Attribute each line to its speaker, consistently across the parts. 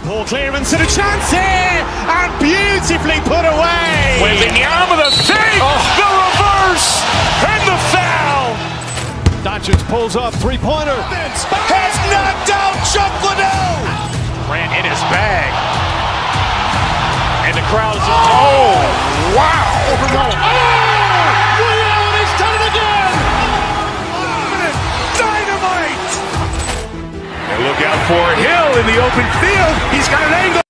Speaker 1: Poor clearance and a chance here, and beautifully put away.
Speaker 2: Wembanyama, the fake, the reverse, and the foul.
Speaker 1: Doncic pulls up, three-pointer.
Speaker 2: Has knocked out Chuck Liddell. Ran in his bag. And the crowd is, oh, wow.
Speaker 1: He's done it again.
Speaker 2: Dynamite. And look out for Hill in the open field. He's got an angle.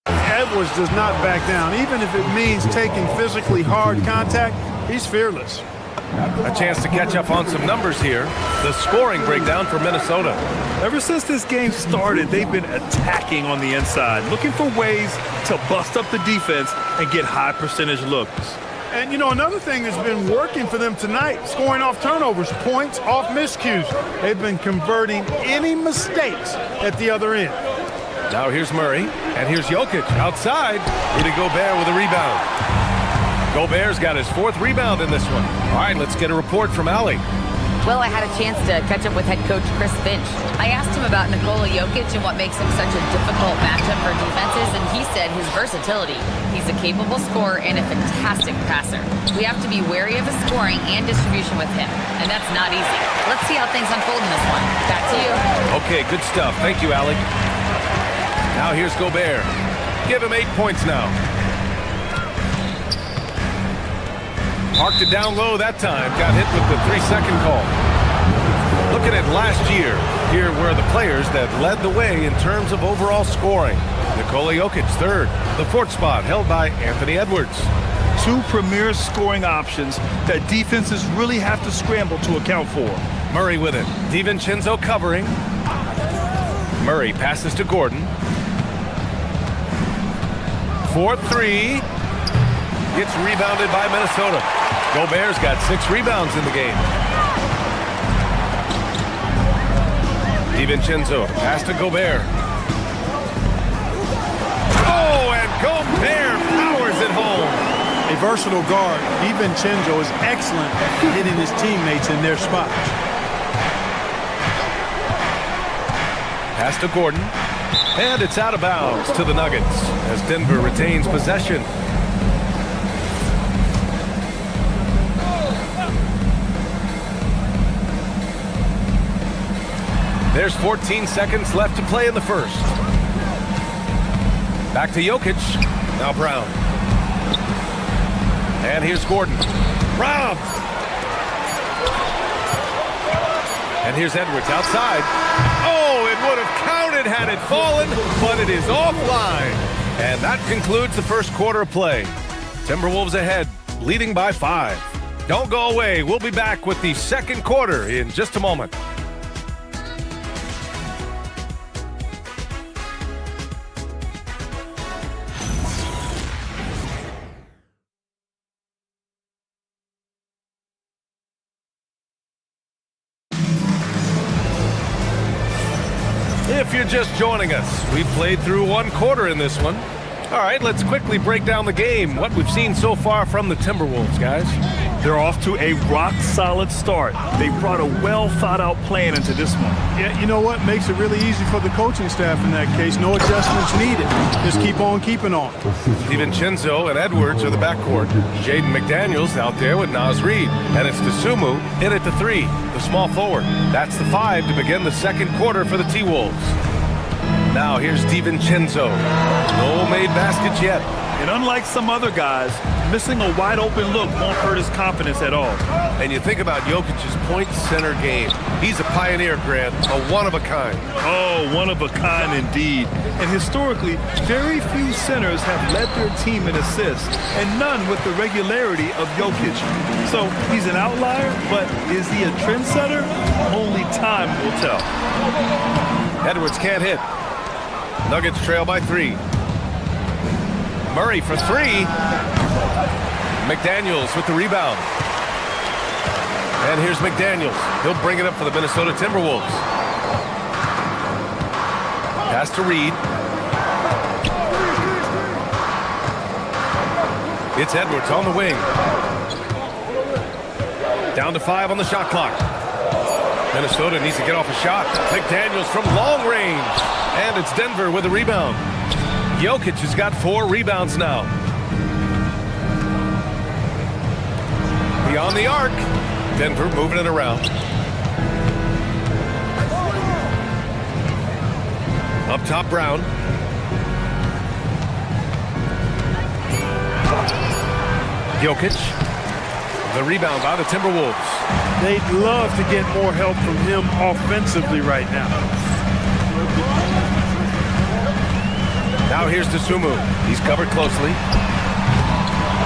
Speaker 3: Edwards does not back down. Even if it means taking physically hard contact, he's fearless.
Speaker 4: A chance to catch up on some numbers here. The scoring breakdown for Minnesota.
Speaker 5: Ever since this game started, they've been attacking on the inside, looking for ways to bust up the defense and get high percentage looks.
Speaker 3: And, you know, another thing that's been working for them tonight, scoring off turnovers, points off miscues. They've been converting any mistakes at the other end.
Speaker 4: Now here's Murray, and here's Jokic outside. Rudy Gobert with a rebound. Gobert's got his 4th rebound in this one. All right, let's get a report from Allie.
Speaker 6: Well, I had a chance to catch up with head coach Chris Finch. I asked him about Nikola Jokic and what makes him such a difficult matchup for defenses, and he said his versatility. He's a capable scorer and a fantastic passer. We have to be wary of his scoring and distribution with him, and that's not easy. Let's see how things unfold in this one. Back to you.
Speaker 4: Okay, good stuff. Thank you, Allie. Now here's Gobert. Give him 8 points now. Parked it down low that time. Got hit with the 3-second call. Looking at last year, here were the players that led the way in terms of overall scoring. Nikola Jokic, 3rd. The 4th spot held by Anthony Edwards.
Speaker 5: 2 premier scoring options that defenses really have to scramble to account for.
Speaker 4: Murray with it. DiVincenzo covering. Murray passes to Gordon. 4-3. Gets rebounded by Minnesota. Gobert's got 6 rebounds in the game. DiVincenzo, pass to Gobert. Oh, and Gobert powers it home.
Speaker 3: A versatile guard, DiVincenzo is excellent at hitting his teammates in their spots.
Speaker 4: Pass to Gordon. And it's out of bounds to the Nuggets as Denver retains possession. There's 14 seconds left to play in the first. Back to Jokic. Now Brown. And here's Gordon. Brown. And here's Edwards outside. Oh, it would have counted had it fallen, but it is offline. And that concludes the first quarter of play. Timberwolves ahead, leading by 5. Don't go away. We'll be back with the second quarter in just a moment. If you're just joining us, we played through 1 quarter in this one. All right, let's quickly break down the game, what we've seen so far from the Timberwolves, guys.
Speaker 5: They're off to a rock-solid start. They brought a well-thought-out plan into this one.
Speaker 3: Yeah, you know what? Makes it really easy for the coaching staff in that case. No adjustments needed. Just keep on keeping on.
Speaker 4: DiVincenzo and Edwards are the backcourt. Jaden McDaniels out there with Naz Reid. And it's Dosunmu in at the 3, the small forward. That's the 5 to begin the second quarter for the T-Wolves. Now here's DiVincenzo. No made baskets yet.
Speaker 5: And unlike some other guys, missing a wide-open look won't hurt his confidence at all.
Speaker 4: And you think about Jokic's point center game. He's a pioneer, Grant, a one-of-a-kind.
Speaker 5: Oh, one-of-a-kind indeed. And historically, very few centers have led their team in assists, and none with the regularity of Jokic. So he's an outlier, but is he a trendsetter? Only time will tell.
Speaker 4: Edwards can't hit. Nuggets trail by 3. Murray for 3. McDaniels with the rebound. And here's McDaniels. He'll bring it up for the Minnesota Timberwolves. Pass to Reid. It's Edwards on the wing. Down to 5 on the shot clock. Minnesota needs to get off a shot. McDaniels from long range. And it's Denver with a rebound. Jokic has got 4 rebounds now. Beyond the arc. Denver moving it around. Up top, Brown. Jokic. The rebound by the Timberwolves.
Speaker 3: They'd love to get more help from him offensively right now.
Speaker 4: Now here's Dosunmu. He's covered closely.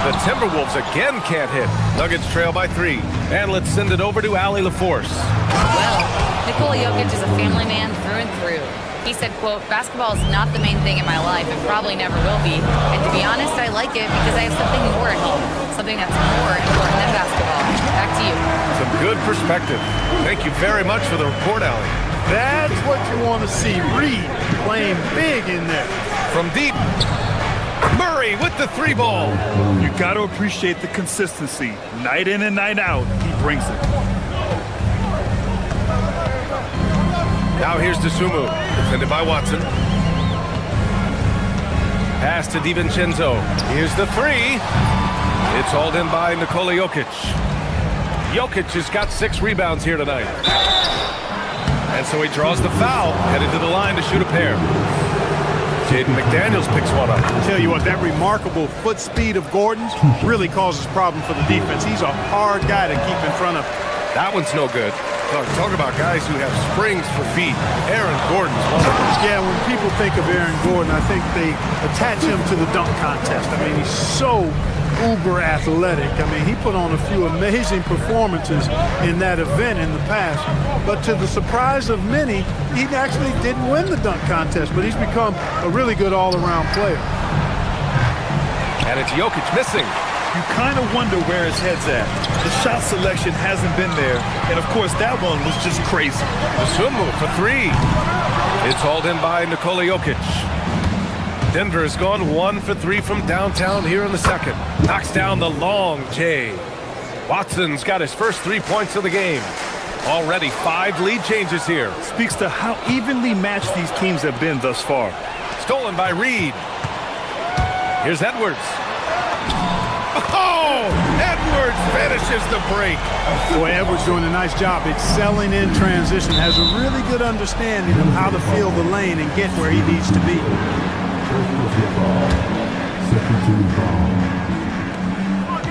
Speaker 4: The Timberwolves again can't hit. Nuggets trail by 3. And let's send it over to Allie LaForce.
Speaker 6: Well, Nikola Jokic is a family man through and through. He said, quote, "Basketball is not the main thing in my life and probably never will be. And to be honest, I like it because I have something more at home. Something that's more important than basketball." Back to you.
Speaker 4: Some good perspective. Thank you very much for the report, Allie.
Speaker 3: That's what you want to see. Reed playing big in there.
Speaker 4: From deep, Murray with the 3 ball.
Speaker 5: You got to appreciate the consistency. Night in and night out, he brings it.
Speaker 4: Now here's Dosunmu, defended by Watson. Pass to DiVincenzo. Here's the 3. It's hauled in by Nikola Jokic. Jokic has got 6 rebounds here tonight. And so he draws the foul, headed to the line to shoot a pair. Jaden McDaniels picks one up.
Speaker 3: I tell you what, that remarkable foot speed of Gordon's really causes problem for the defense. He's a hard guy to keep in front of.
Speaker 4: That one's no good. Talk about guys who have springs for feet. Aaron Gordon's one of them.
Speaker 3: Yeah, when people think of Aaron Gordon, I think they attach him to the dunk contest. I mean, he's so uber athletic. I mean, he put on a few amazing performances in that event in the past. But to the surprise of many, he actually didn't win the dunk contest, but he's become a really good all-around player.
Speaker 4: And it's Jokic missing.
Speaker 5: You kind of wonder where his head's at. The shot selection hasn't been there, and of course that one was just crazy.
Speaker 4: Dosunmu for 3. It's hauled in by Nikola Jokic. Denver has gone 1 for 3 from downtown here in the second. Knocks down the long J. Watson's got his first 3 points of the game. Already 5 lead changes here.
Speaker 5: Speaks to how evenly matched these teams have been thus far.
Speaker 4: Stolen by Reed. Here's Edwards. Oh! Edwards finishes the break.
Speaker 3: Boy, Edwards doing a nice job excelling in transition. Has a really good understanding of how to fill the lane and get where he needs to be.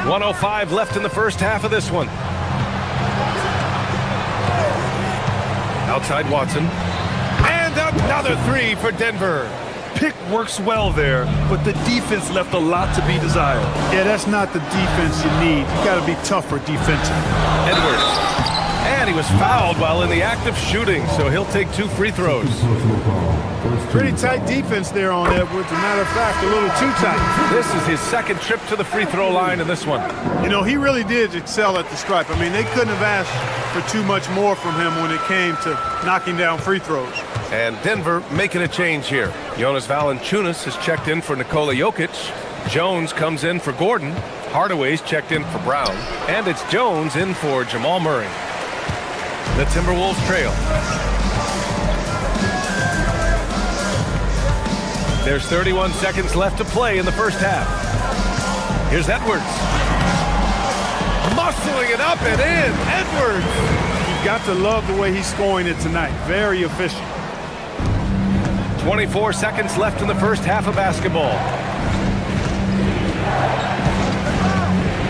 Speaker 4: 1:05 left in the first half of this one. Outside Watson. And another 3 for Denver.
Speaker 5: Pick works well there, but the defense left a lot to be desired.
Speaker 3: Yeah, that's not the defense you need. You got to be tougher defensively.
Speaker 4: Edwards. And he was fouled while in the act of shooting, so he'll take 2 free throws.
Speaker 3: Pretty tight defense there on Edwards. As a matter of fact, a little too tight.
Speaker 4: This is his second trip to the free throw line in this one.
Speaker 3: You know, he really did excel at the stripe. I mean, they couldn't have asked for too much more from him when it came to knocking down free throws.
Speaker 4: And Denver making a change here. Jonas Valanciunas has checked in for Nikola Jokic. Jones comes in for Gordon. Hardaway's checked in for Brown. And it's Jones in for Jamal Murray. The Timberwolves trail. There's 31 seconds left to play in the first half. Here's Edwards. Muscling it up and in. Edwards.
Speaker 3: You've got to love the way he's scoring it tonight. Very efficient.
Speaker 4: 24 seconds left in the first half of basketball.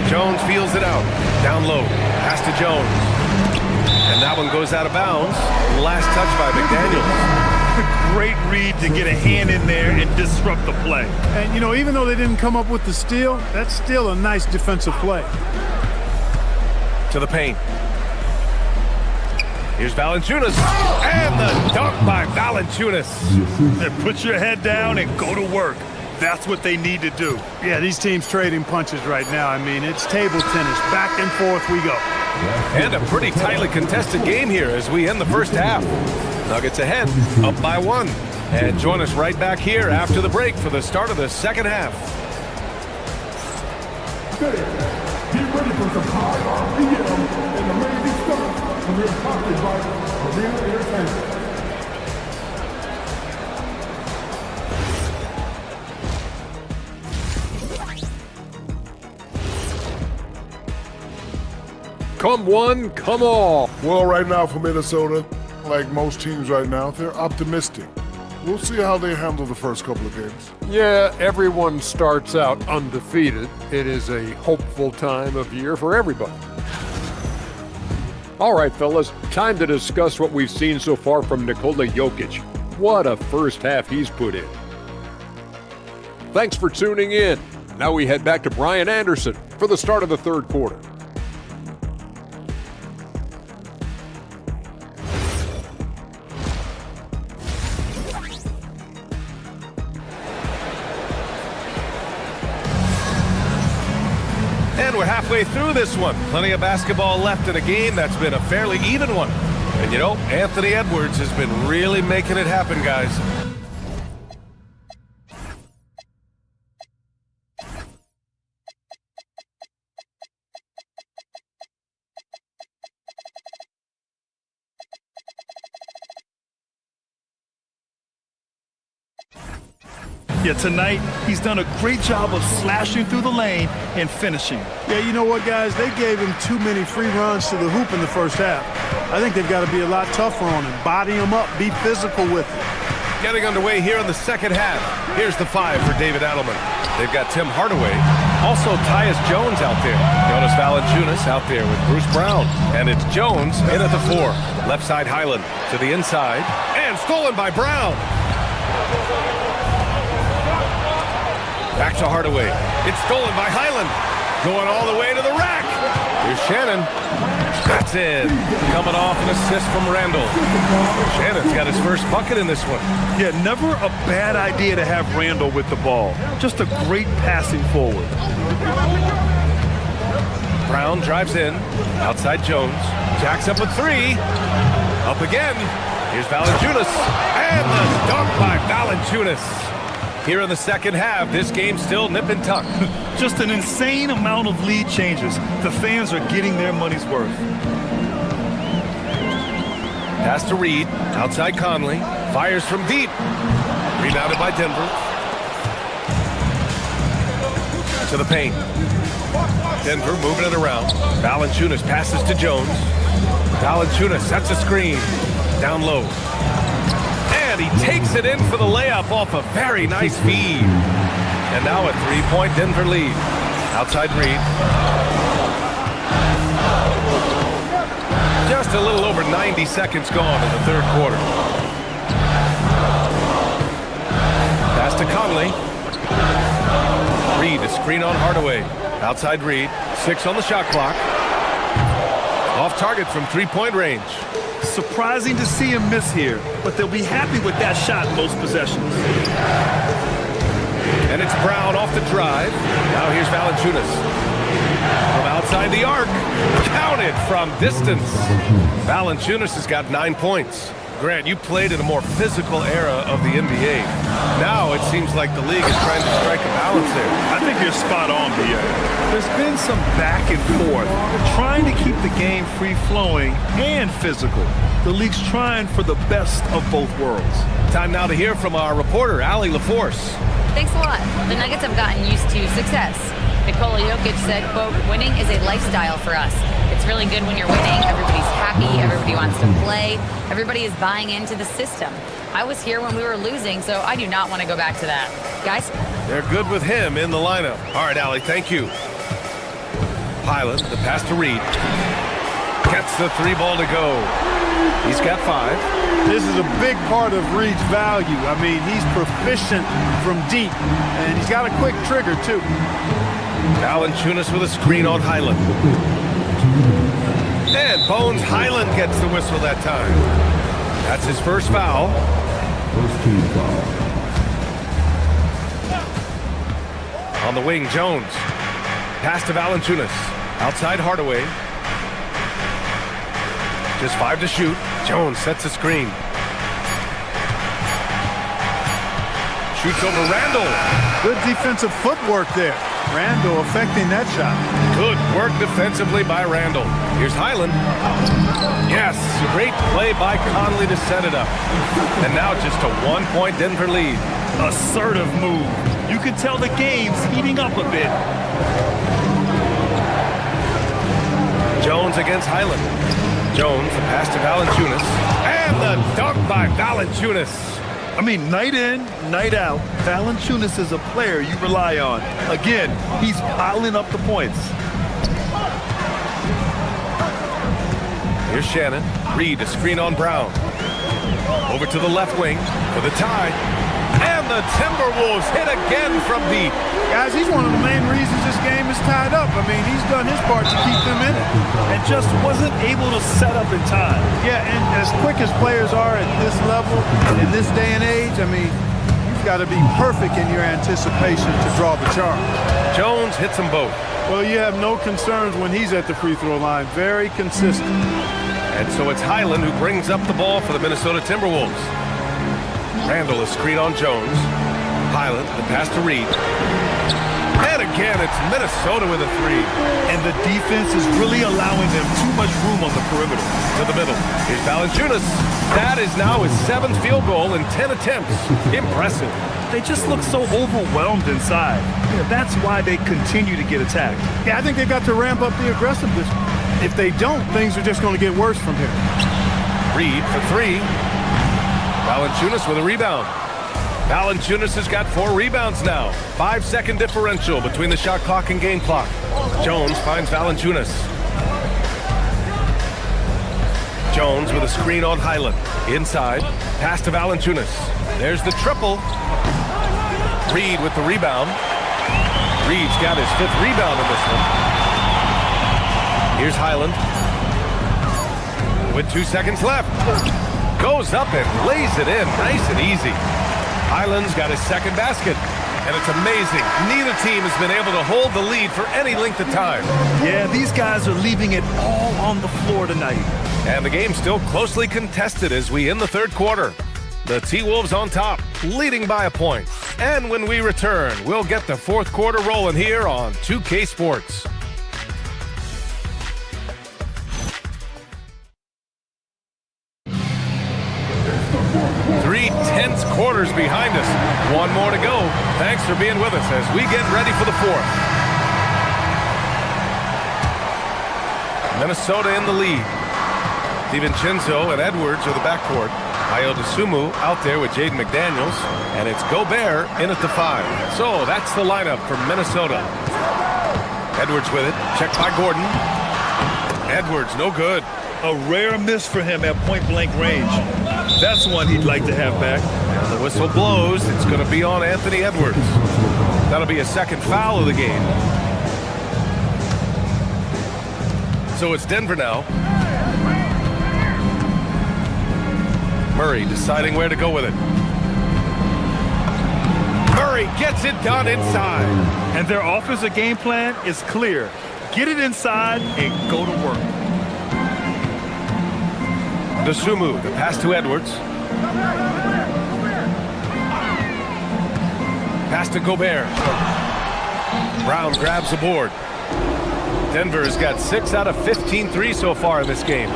Speaker 4: Jones feels it out. Down low. Pass to Jones. And that one goes out of bounds. Last touch by McDaniels.
Speaker 5: Great read to get a hand in there and disrupt the play.
Speaker 3: And, you know, even though they didn't come up with the steal, that's still a nice defensive play.
Speaker 4: To the paint. Here's Valanciunas. And the dunk by Valanciunas.
Speaker 5: And put your head down and go to work. That's what they need to do.
Speaker 3: Yeah, these teams trading punches right now. I mean, it's table tennis. Back and forth we go.
Speaker 4: And a pretty tightly contested game here as we end the first half. Nuggets ahead, up by 1. And join us right back here after the break for the start of the second half.
Speaker 7: Get ready for some high RPM and amazing stuff. Come one, come all.
Speaker 8: Well, right now for Minnesota, like most teams right now, they're optimistic. We'll see how they handle the first couple of games.
Speaker 7: Yeah, everyone starts out undefeated. It is a hopeful time of year for everybody. All right, fellas, time to discuss what we've seen so far from Nikola Jokic. What a first half he's put in. Thanks for tuning in. Now we head back to Brian Anderson for the start of the third quarter.
Speaker 4: And we're halfway through this one. Plenty of basketball left in a game that's been a fairly even one. And you know, Anthony Edwards has been really making it happen, guys.
Speaker 5: Yeah, tonight, he's done a great job of slashing through the lane and finishing.
Speaker 3: Yeah, you know what, guys? They gave him too many free runs to the hoop in the first half. I think they've got to be a lot tougher on him. Body him up, be physical with him.
Speaker 4: Getting underway here in the second half. Here's the 5 for David Adelman. They've got Tim Hardaway. Also, Tyus Jones out there. Jonas Valanciunas out there with Bruce Brown. And it's Jones in at the 4. Left side Highland to the inside. And stolen by Brown. Back to Hardaway. It's stolen by Highland. Going all the way to the rack. Here's Shannon. That's in. Coming off an assist from Randall. Shannon's got his first bucket in this one.
Speaker 5: Yeah, never a bad idea to have Randall with the ball. Just a great passing forward.
Speaker 4: Brown drives in. Outside Jones. Jacks up a 3. Up again. Here's Valanciunas. And the dunk by Valanciunas. Here in the second half, this game's still nip and tuck.
Speaker 5: Just an insane amount of lead changes. The fans are getting their money's worth.
Speaker 4: Pass to Reed. Outside Conley. Fires from deep. Rebounded by Denver. To the paint. Denver moving it around. Valanciunas passes to Jones. Valanciunas sets a screen. Down low. And he takes it in for the layup off a very nice feed. And now a 3-point Denver lead. Outside Reed. Just a little over 90 seconds gone in the third quarter. Pass to Conley. Reed, a screen on Hardaway. Outside Reed. 6 on the shot clock. Off target from 3-point range.
Speaker 5: Surprising to see him miss here, but they'll be happy with that shot most possessions.
Speaker 4: And it's Brown off the drive. Now here's Valanciunas. From outside the arc. Counted from distance. Valanciunas has got 9 points. Grant, you played in a more physical era of the NBA. Now it seems like the league is trying to strike a balance there.
Speaker 5: I think you're spot on, BA. There's been some back and forth, trying to keep the game free-flowing and physical. The league's trying for the best of both worlds.
Speaker 4: Time now to hear from our reporter, Allie LaForce.
Speaker 6: Thanks a lot. The Nuggets have gotten used to success. Nikola Jokic said, quote, winning is a lifestyle for us. It's really good when you're winning. Everybody's happy. Everybody wants to play. Everybody is buying into the system. I was here when we were losing, so I do not want to go back to that. Guys?
Speaker 4: They're good with him in the lineup. All right, Allie, thank you. Highland, the pass to Reed. Gets the 3 ball to go. He's got 5.
Speaker 3: This is a big part of Reed's value. I mean, he's proficient from deep, and he's got a quick trigger, too.
Speaker 4: Valanciunas with a screen on Highland. And Bones Highland gets the whistle that time. That's his first foul.
Speaker 8: First team foul.
Speaker 4: On the wing, Jones. Pass to Valanciunas. Outside Hardaway. Just 5 to shoot. Jones sets a screen. shoots over Randall.
Speaker 3: Good defensive footwork there. Randall affecting that shot.
Speaker 4: Good work defensively by Randall. Here's Highland. Yes, great play by Conley to set it up. And now just a 1-point Denver lead.
Speaker 5: Assertive move. You can tell the game's heating up a bit.
Speaker 4: Jones against Highland. Jones, the pass to Valanciunas. And the dunk by Valanciunas.
Speaker 5: I mean, night in, night out, Valanciunas is a player you rely on. Again, he's piling up the points.
Speaker 4: Here's Shannon. Reed, a screen on Brown. Over to the left wing for the tie. And the Timberwolves hit again from deep.
Speaker 3: Guys, he's one of the main reasons this game is tied up. I mean, he's done his part to keep them in it.
Speaker 5: And just wasn't able to set up in time.
Speaker 3: Yeah, and as quick as players are at this level, in this day and age, I mean, you've got to be perfect in your anticipation to draw the charge.
Speaker 4: Jones hits them both.
Speaker 3: Well, you have no concerns when he's at the free throw line. Very consistent.
Speaker 4: And so it's Highland who brings up the ball for the Minnesota Timberwolves. Randall, a screen on Jones. Highland, the pass to Reed. And again, it's Minnesota with a three.
Speaker 5: And the defense is really allowing them too much room on the perimeter.
Speaker 4: To the middle. Here's Valanciunas. That is now his 7th field goal in 10 attempts. Impressive.
Speaker 5: They just look so overwhelmed inside. Yeah, that's why they continue to get attacked.
Speaker 3: Yeah, I think they've got to ramp up the aggressiveness. If they don't, things are just going to get worse from here.
Speaker 4: Reed for three. Valanciunas with a rebound. Valanciunas has got 4 rebounds now. 5-second differential between the shot clock and game clock. Jones finds Valanciunas. Jones with a screen on Highland. Inside. Pass to Valanciunas. There's the triple. Reed with the rebound. Reed's got his 5th rebound in this one. Here's Highland. With 2 seconds left. Goes up and lays it in nice and easy. Highland's got his 2nd basket. And it's amazing. Neither team has been able to hold the lead for any length of time.
Speaker 5: Yeah, these guys are leaving it all on the floor tonight.
Speaker 4: And the game's still closely contested as we end the 3rd quarter. The T-Wolves on top, leading by a point. And when we return, we'll get the 4th quarter rolling here on 2K Sports. 3 tense quarters behind us. 1 more to go. Thanks for being with us as we get ready for the 4th. Minnesota in the lead. DiVincenzo and Edwards are the backcourt. Ayo Dosunmu out there with Jaden McDaniels. And it's Gobert in at the 5. So that's the lineup for Minnesota. Edwards with it. Checked by Gordon. Edwards, no good.
Speaker 5: A rare miss for him at point-blank range. That's one he'd like to have back.
Speaker 4: And the whistle blows. It's going to be on Anthony Edwards. That'll be a 2nd foul of the game. So it's Denver now. Murray deciding where to go with it. Murray gets it done inside.
Speaker 5: And their offensive game plan is clear. Get it inside and go to work.
Speaker 4: Dosunmu, the pass to Edwards. Pass to Gobert. Brown grabs the board. Denver has got 6 out of 15 threes so far in this game.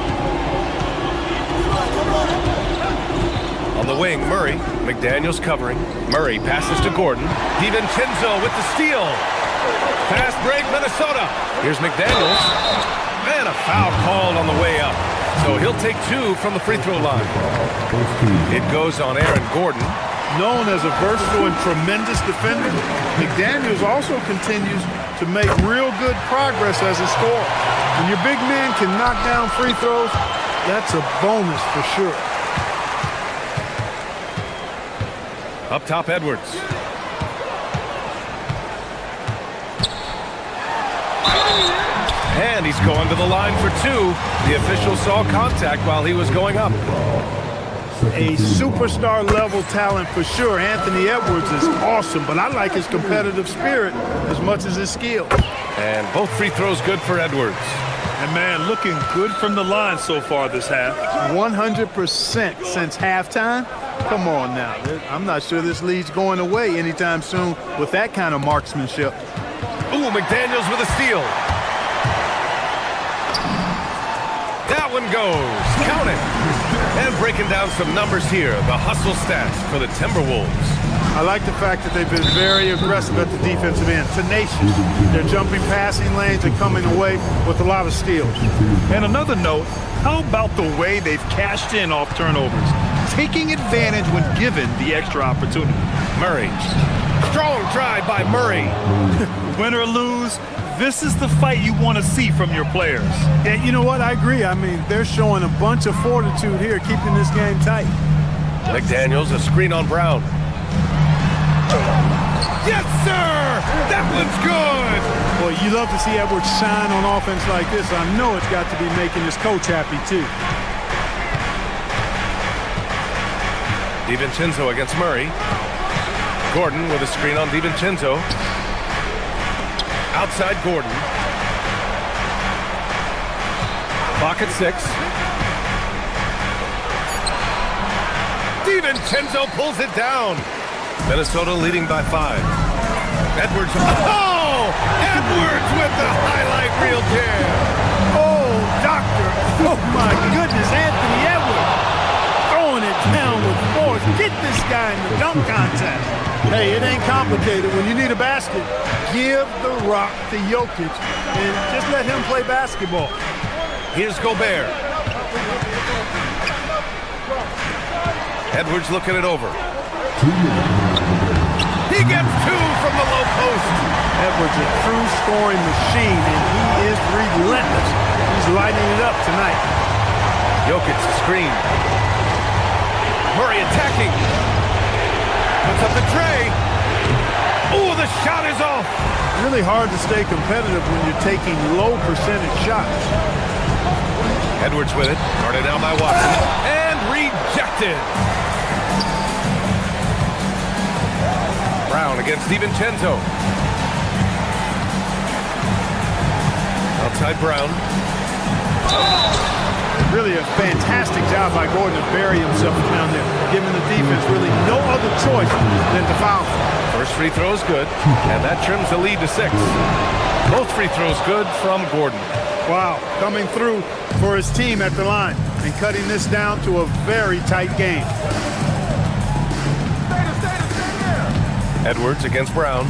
Speaker 4: On the wing, Murray. McDaniels covering. Murray passes to Gordon. DiVincenzo with the steal. Fast break, Minnesota. Here's McDaniels. And a foul called on the way up. So he'll take 2 from the free throw line. It goes on Aaron Gordon.
Speaker 3: Known as a versatile and tremendous defender, McDaniels also continues to make real good progress as a scorer. When your big man can knock down free throws, that's a bonus for sure.
Speaker 4: Up top, Edwards. And he's going to the line for 2. The official saw contact while he was going up.
Speaker 3: A superstar level talent for sure. Anthony Edwards is awesome, but I like his competitive spirit as much as his skill.
Speaker 4: And both free throws good for Edwards.
Speaker 5: And man, looking good from the line so far this half.
Speaker 3: 100% since halftime. Come on now. I'm not sure this lead's going away anytime soon with that kind of marksmanship.
Speaker 4: Ooh, McDaniels with a steal. That one goes. Count it. And breaking down some numbers here, the hustle stats for the Timberwolves.
Speaker 3: I like the fact that they've been very aggressive at the defensive end, tenacious. They're jumping passing lanes and coming away with a lot of steals.
Speaker 5: And another note, how about the way they've cashed in off turnovers, taking advantage when given the extra opportunity.
Speaker 4: Murray. Strong drive by Murray.
Speaker 5: Win or lose, this is the fight you want to see from your players.
Speaker 3: Yeah, you know what? I agree. I mean, they're showing a bunch of fortitude here, keeping this game tight.
Speaker 4: McDaniels, a screen on Brown. Yes, sir! That one's good!
Speaker 3: Boy, you love to see Edwards shine on offense like this. I know it's got to be making his coach happy, too.
Speaker 4: DiVincenzo against Murray. Gordon with a screen on DiVincenzo. Outside Gordon. Clock at 6. DiVincenzo pulls it down. Minnesota leading by 5. Edwards. Oh! Edwards with the highlight reel jam.
Speaker 3: Oh, doctor. Oh, my goodness. Anthony Edwards throwing it down with force. Get this guy in the dunk contest. Hey, it ain't complicated. When you need a basket, give the rock to Jokic and just let him play basketball.
Speaker 4: Here's Gobert. Edwards looking it over. He gets 2 from the low post.
Speaker 3: Edwards, a true scoring machine, and he is relentless. He's lighting it up tonight.
Speaker 4: Jokic screen. Murray attacking. Puts up the tray. Ooh, the shot is off.
Speaker 3: Really hard to stay competitive when you're taking low percentage shots.
Speaker 4: Edwards with it. Guarded out by Watson. And rejected. Brown against DiVincenzo. Outside Brown.
Speaker 3: Really a fantastic job by Gordon to bury himself down there, giving the defense really no other choice than to foul him.
Speaker 4: First free throw is good, and that trims the lead to 6. Both free throws good from Gordon.
Speaker 3: Wow, coming through for his team at the line and cutting this down to a very tight game.
Speaker 4: Edwards against Brown.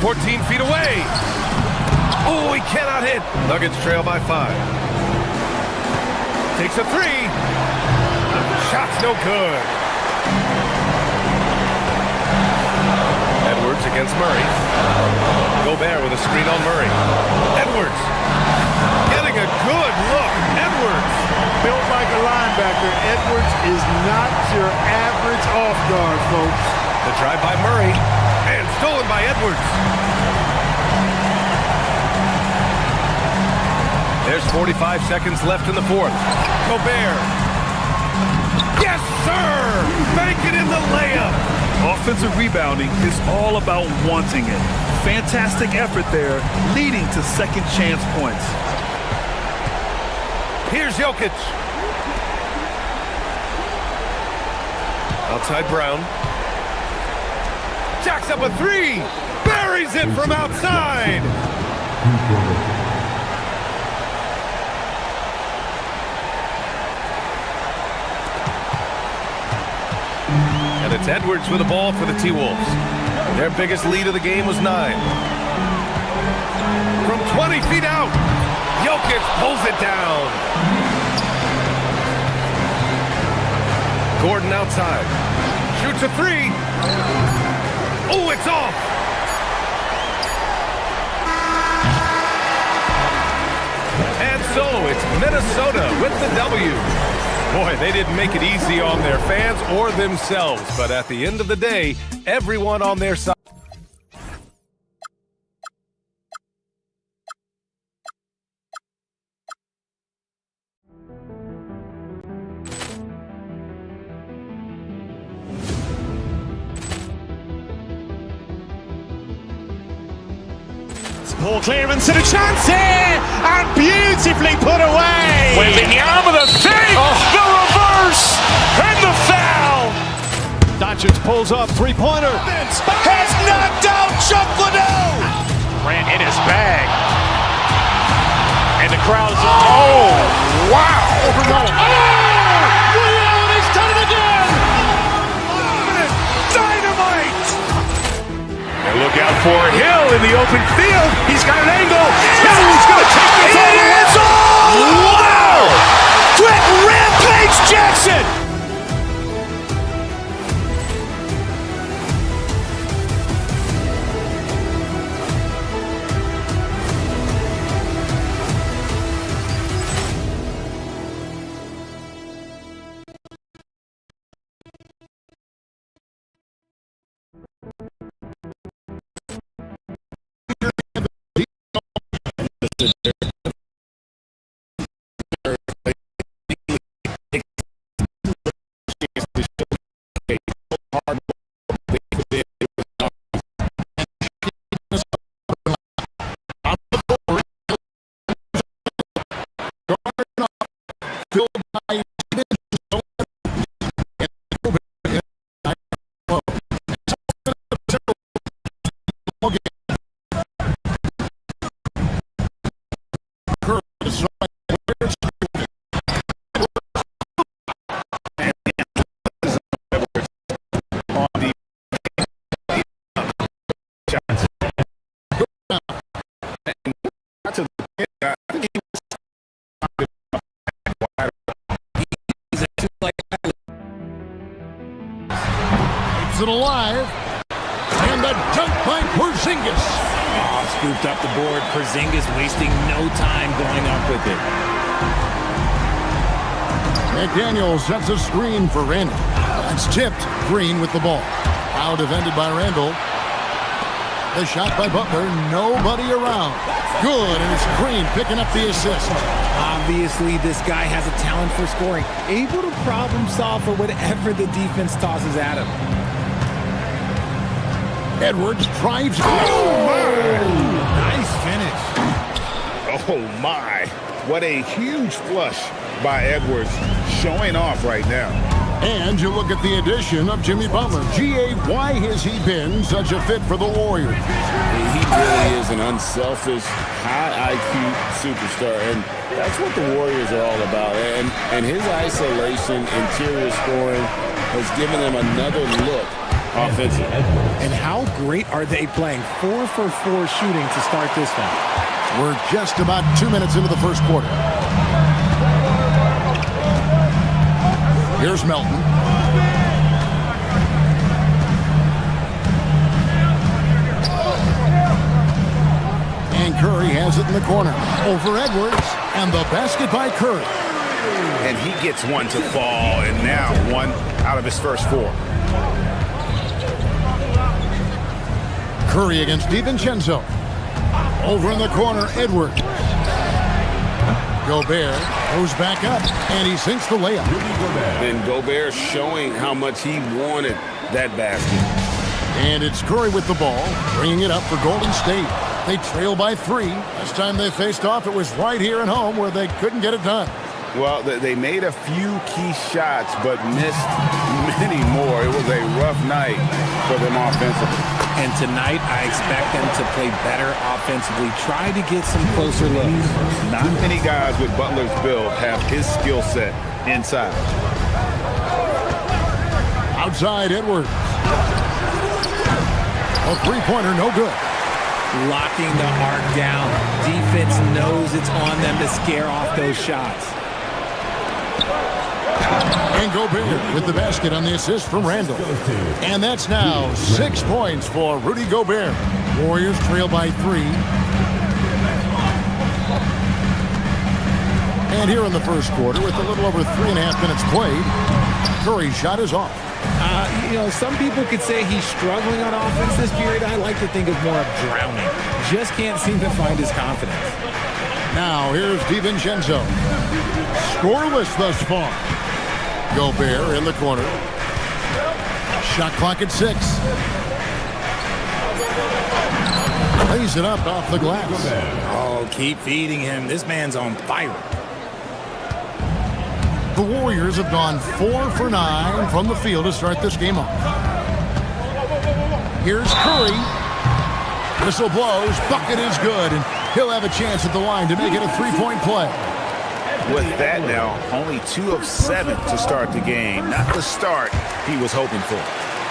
Speaker 4: 14 feet away. Oh, he cannot hit. Nuggets trail by 5. Takes a 3. Shot's no good. Edwards against Murray. Gobert with a screen on Murray. Edwards getting a good look. Edwards.
Speaker 3: Built like a linebacker, Edwards is not your average off guard, folks.
Speaker 4: The drive by Murray and stolen by Edwards. There's 45 seconds left in the 4th. Gobert. Yes, sir! Make it in the layup.
Speaker 5: Offensive rebounding is all about wanting it. Fantastic effort there, leading to second chance points.
Speaker 4: Here's Jokic. Outside Brown. Jacks up a 3. Buries it from outside. And it's Edwards with the ball for the T-Wolves. Their biggest lead of the game was 9. From 20 feet out, Jokic pulls it down. Gordon outside. Shoots a 3. Oh, it's off. And so it's Minnesota with the W. Boy, they didn't make it easy on their fans or themselves, but at the end of the day, everyone on their side.
Speaker 1: Poor clearance and a chance here, and beautifully put away.
Speaker 2: Wembanyama the save, the reverse, and the foul.
Speaker 1: Doncic pulls up, three-pointer. Has knocked out Chuck Liddell.
Speaker 2: Ran in his bag. And the crowd is, oh, wow.
Speaker 1: He's done it again. Dynamite.
Speaker 2: And look out for Hill in the open field. He's got an angle. Hill's going to take this all the way.
Speaker 1: Wow! Brett Rampage Jackson.
Speaker 9: Keeps it alive. And the dunk by Porzingis.
Speaker 10: Scooped up the board. Porzingis wasting no time going up with it.
Speaker 9: McDaniel sets a screen for Randall. It's tipped. Green with the ball. Now defended by Randall. The shot by Butler. Nobody around. Good, and it's Green picking up the assist.
Speaker 10: Obviously, this guy has a talent for scoring. Able to problem solve for whatever the defense tosses at him.
Speaker 9: Edwards drives.
Speaker 10: Nice finish.
Speaker 11: Oh, my. What a huge flush by Edwards, showing off right now.
Speaker 9: And you look at the addition of Jimmy Butler. G.A., why has he been such a fit for the Warriors?
Speaker 11: He really is an unselfish, high IQ superstar, and that's what the Warriors are all about. And his isolation, interior scoring has given them another look offensively.
Speaker 10: And how great are they playing? 4 for 4 shooting to start this one.
Speaker 9: We're just about 2 minutes into the first quarter. Here's Melton. And Curry has it in the corner. Over Edwards, and the basket by Curry.
Speaker 11: And he gets one to fall, and now one out of his first 4.
Speaker 9: Curry against DiVincenzo. Over in the corner, Edwards. Gobert goes back up, and he sinks the layup.
Speaker 11: And Gobert showing how much he wanted that basket.
Speaker 9: And it's Curry with the ball, bringing it up for Golden State. They trail by 3. Last time they faced off, it was right here at home where they couldn't get it done.
Speaker 11: Well, they made a few key shots, but missed many more. It was a rough night for them offensively.
Speaker 10: And tonight, I expect them to play better offensively. Try to get some closer looks.
Speaker 11: Not many guys with Butler's build have his skill set inside.
Speaker 9: Outside, Edwards. A three-pointer, no good.
Speaker 10: Locking the arc down. Defense knows it's on them to scare off those shots.
Speaker 9: And Gobert with the basket on the assist from Randall. And that's now 6 points for Rudy Gobert. Warriors trail by 3. And here in the first quarter, with a little over 3.5 minutes played, Curry's shot is off.
Speaker 10: Some people could say he's struggling on offense this period. I like to think of more of drowning. Just can't seem to find his confidence.
Speaker 9: Now here's DiVincenzo. Scoreless thus far. Gobert in the corner. Shot clock at 6. tees it up off the glass.
Speaker 10: Oh, keep feeding him. This man's on fire.
Speaker 9: The Warriors have gone 4 for 9 from the field to start this game off. Here's Curry. Whistle blows. Bucket is good, and he'll have a chance at the line to make it a three-point play.
Speaker 2: With that now, only 2 of 7 to start the game. Not the start he was hoping for.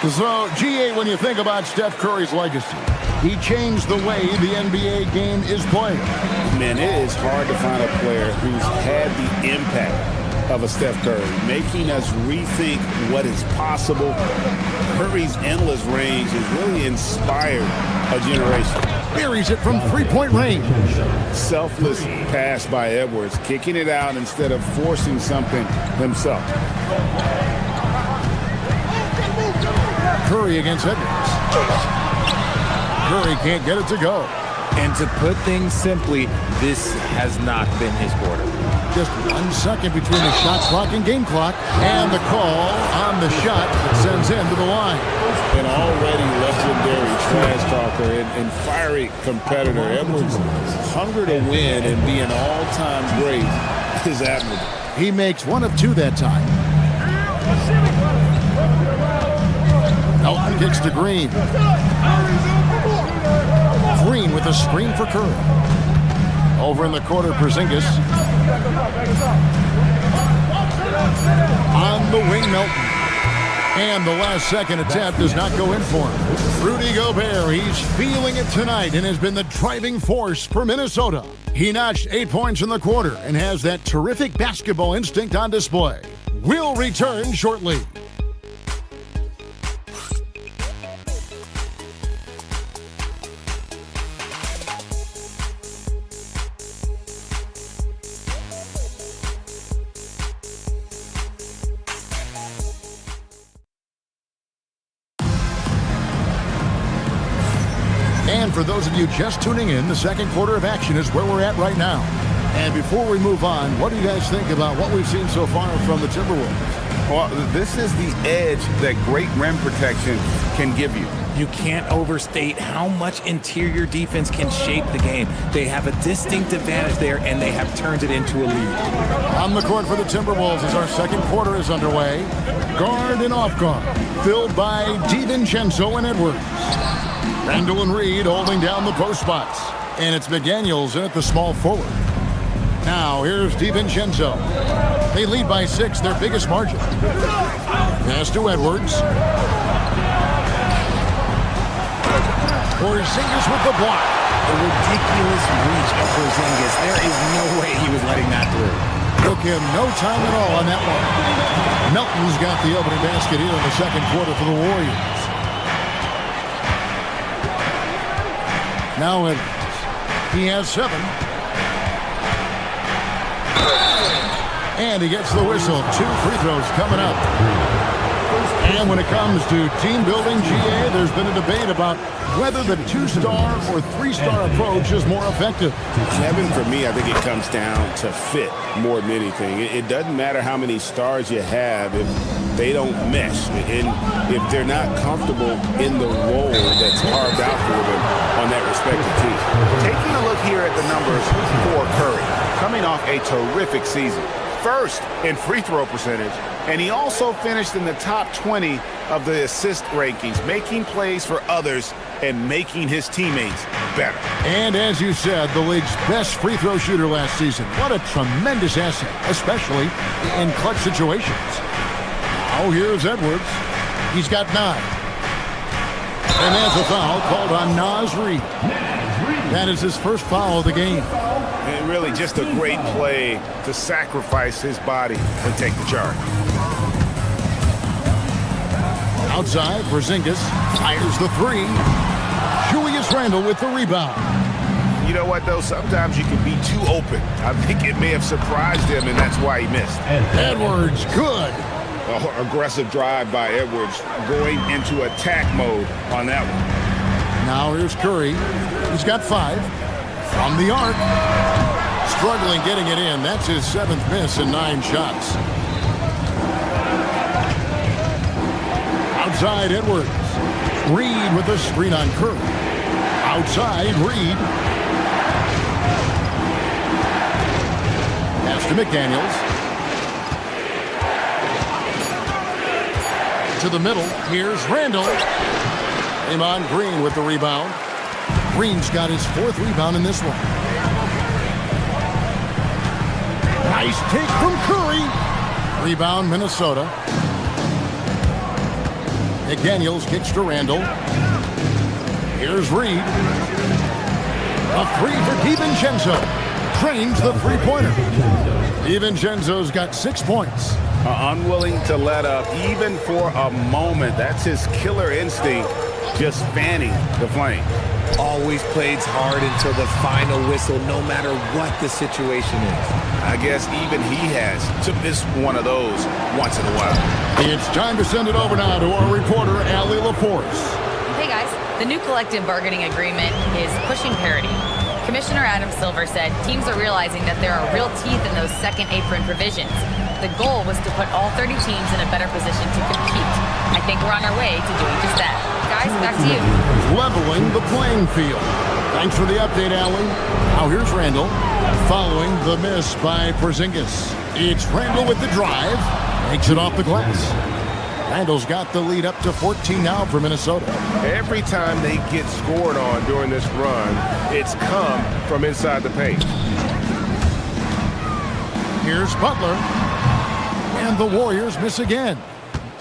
Speaker 9: So, GA, when you think about Steph Curry's legacy, he changed the way the NBA game is played.
Speaker 11: Man, it is hard to find a player who's had the impact of a Steph Curry, making us rethink what is possible. Curry's endless range has really inspired a generation.
Speaker 9: Buries it from three-point range.
Speaker 11: Selfless pass by Edwards, kicking it out instead of forcing something himself.
Speaker 9: Curry against Edwards. Curry can't get it to go.
Speaker 10: And to put things simply, this has not been his quarter.
Speaker 9: Just 1 second between the shot clock and game clock, and the call on the shot that sends him to the line.
Speaker 11: An already legendary trash talker and fiery competitor, Edwards' hunger to win and be an all-time great is admirable.
Speaker 9: He makes 1 of 2 that time. Elton kicks to Green. Green with a screen for Curry. Over in the corner, Porzingis. On the wing, Melton. And the last second attempt does not go in for him. Rudy Gobert, he's feeling it tonight and has been the driving force for Minnesota. He notched 8 points in the quarter and has that terrific basketball instinct on display. We'll return shortly. And for those of you just tuning in, the second quarter of action is where we're at right now. And before we move on, what do you guys think about what we've seen so far from the Timberwolves?
Speaker 2: Well, this is the edge that great rim protection can give you.
Speaker 10: You can't overstate how much interior defense can shape the game. They have a distinct advantage there, and they have turned it into a lead.
Speaker 9: On the court for the Timberwolves as our second quarter is underway. Guard and off guard, filled by DiVincenzo and Edwards. Randall and Reed holding down the post spots. And it's McDaniels in at the small forward. Now here's DiVincenzo. They lead by 6, their biggest margin. Pass to Edwards. Porzingis with the block.
Speaker 10: The ridiculous reach of Porzingis. There is no way he was letting that through.
Speaker 9: Took him no time at all on that one. Melton's got the opening basket here in the second quarter for the Warriors. Now Edwards. He has 7. And he gets the whistle. 2 free throws coming up. And when it comes to team building, GA, there's been a debate about whether the 2-star or 3-star approach is more effective.
Speaker 11: Kevin, for me, I think it comes down to fit more than anything. It doesn't matter how many stars you have if they don't mesh, and if they're not comfortable in the role that's carved out for them on that respective team.
Speaker 2: Taking a look here at the numbers for Curry, coming off a terrific season. First in free throw percentage, and he also finished in the top 20 of the assist rankings, making plays for others and making his teammates better.
Speaker 9: And as you said, the league's best free throw shooter last season. What a tremendous asset, especially in clutch situations. Now here's Edwards. He's got 9. And that's a foul called on Naz Reid. That is his first foul of the game.
Speaker 2: And really just a great play to sacrifice his body and take the charge.
Speaker 9: Outside, Porzingis fires the 3. Julius Randle with the rebound.
Speaker 2: You know what, though? Sometimes you can be too open. I think it may have surprised him, and that's why he missed.
Speaker 9: Edwards, good.
Speaker 2: Aggressive drive by Edwards, going into attack mode on that one.
Speaker 9: Now here's Curry. He's got 5. From the arc. Struggling getting it in. That's his 7th miss in 9 shots. Outside, Edwards. Reed with the screen on Curry. Outside, Reed. Pass to McDaniels. To the middle. Here's Randall. Draymond Green with the rebound. Green's got his 4th rebound in this one. Nice take from Curry. Rebound, Minnesota. McDaniels kicks to Randall. Here's Reed. A 3 for DiVincenzo. Trains the three-pointer. DiVincenzo's got 6 points.
Speaker 2: Unwilling to let up even for a moment. That's his killer instinct, just fanning the flame.
Speaker 10: Always plays hard until the final whistle, no matter what the situation is.
Speaker 2: I guess even he has to miss one of those once in a while.
Speaker 9: It's time to send it over now to our reporter, Allie LaForce.
Speaker 6: Hey guys, the new collective bargaining agreement is pushing parity. Commissioner Adam Silver said teams are realizing that there are real teeth in those second apron provisions. The goal was to put all 30 teams in a better position to compete. I think we're on our way to doing just that. Guys, back to you.
Speaker 9: Leveling the playing field. Thanks for the update, Allie. Now here's Randall, following the miss by Porzingis. It's Randall with the drive. Makes it off the glass. Randall's got the lead up to 14 now for Minnesota.
Speaker 2: Every time they get scored on during this run, it's come from inside the paint.
Speaker 9: Here's Butler. And the Warriors miss again.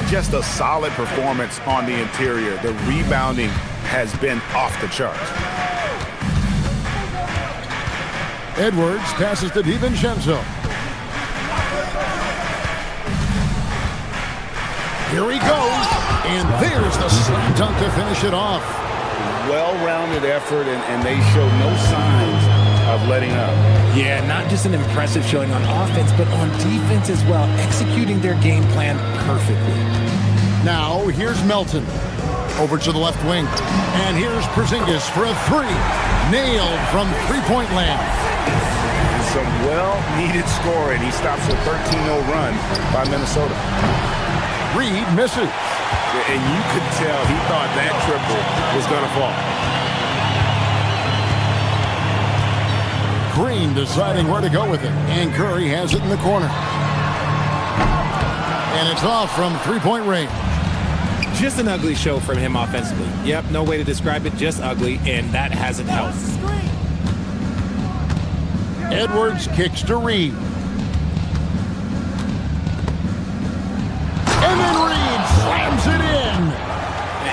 Speaker 2: Just a solid performance on the interior. The rebounding has been off the charts.
Speaker 9: Edwards passes to DiVincenzo. Here he goes. And there's the slam dunk to finish it off.
Speaker 2: Well-rounded effort, and they show no signs of letting up.
Speaker 10: Yeah, not just an impressive showing on offense, but on defense as well, executing their game plan perfectly.
Speaker 9: Now, here's Melton. Over to the left wing. And here's Porzingis for a 3. Nailed from three-point land.
Speaker 2: Some well-needed scoring. He stops a 13-0 run by Minnesota.
Speaker 9: Reed misses.
Speaker 2: And you could tell he thought that triple was going to fall.
Speaker 9: Green deciding where to go with it. And Curry has it in the corner. And it's off from three-point range.
Speaker 10: Just an ugly show from him offensively. Yep, no way to describe it, just ugly, and that hasn't helped.
Speaker 9: Edwards kicks to Reed. And then Reed slams it in.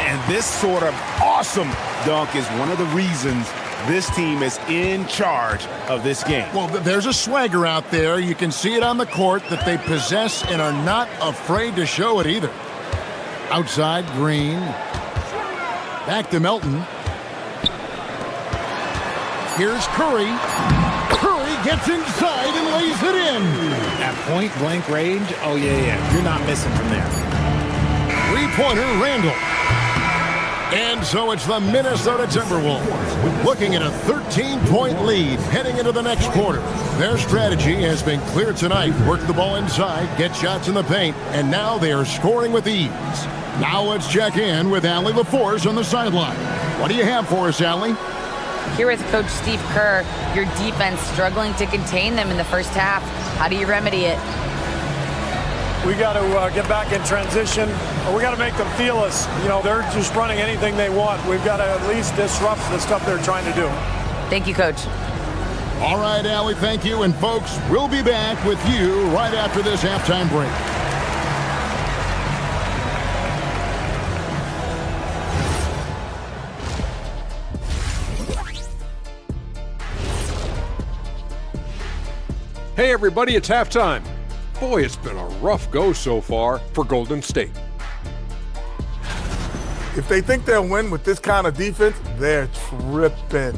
Speaker 2: And this sort of awesome dunk is one of the reasons this team is in charge of this game.
Speaker 9: Well, there's a swagger out there. You can see it on the court that they possess and are not afraid to show it either. Outside, Green. Back to Melton. Here's Curry. Curry gets inside and lays it in.
Speaker 10: At point-blank range, oh, yeah. You're not missing from there.
Speaker 9: Three-pointer, Randall. And so it's the Minnesota Timberwolves looking at a 13-point lead heading into the next quarter. Their strategy has been clear tonight. Work the ball inside, get shots in the paint, and now they are scoring with ease. Now let's check in with Allie LaForce on the sideline. What do you have for us, Allie?
Speaker 6: Here with Coach Steve Kerr, your defense struggling to contain them in the first half. How do you remedy it?
Speaker 3: We got to get back in transition, or we got to make them feel us. You know, they're just running anything they want. We've got to at least disrupt the stuff they're trying to do.
Speaker 6: Thank you, Coach.
Speaker 9: All right, Allie, thank you. And folks, we'll be back with you right after this halftime break.
Speaker 7: Hey everybody, it's halftime. Boy, it's been a rough go so far for Golden State.
Speaker 8: If they think they'll win with this kind of defense, they're tripping.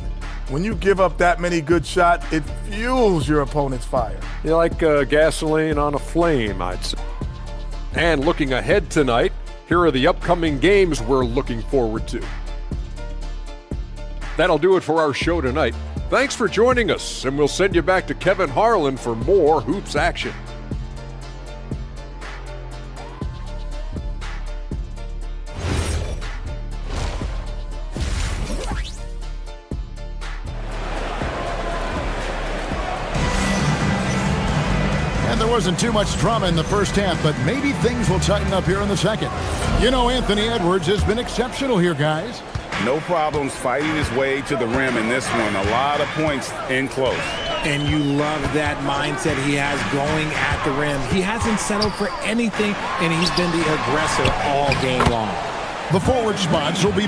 Speaker 8: When you give up that many good shots, it fuels your opponent's fire.
Speaker 7: You're like gasoline on a flame, I'd say. And looking ahead tonight, here are the upcoming games we're looking forward to. That'll do it for our show tonight. Thanks for joining us, and we'll send you back to Kevin Harlan for more hoops action.
Speaker 9: wasn't too much drama in the first half, but maybe things will tighten up here in the second. You know, Anthony Edwards has been exceptional here, guys.
Speaker 2: No problems fighting his way to the rim in this one. A lot of points in close.
Speaker 10: And you love that mindset he has going at the rim. He hasn't settled for anything, and he's been the aggressor all game long.
Speaker 9: The forward spots will be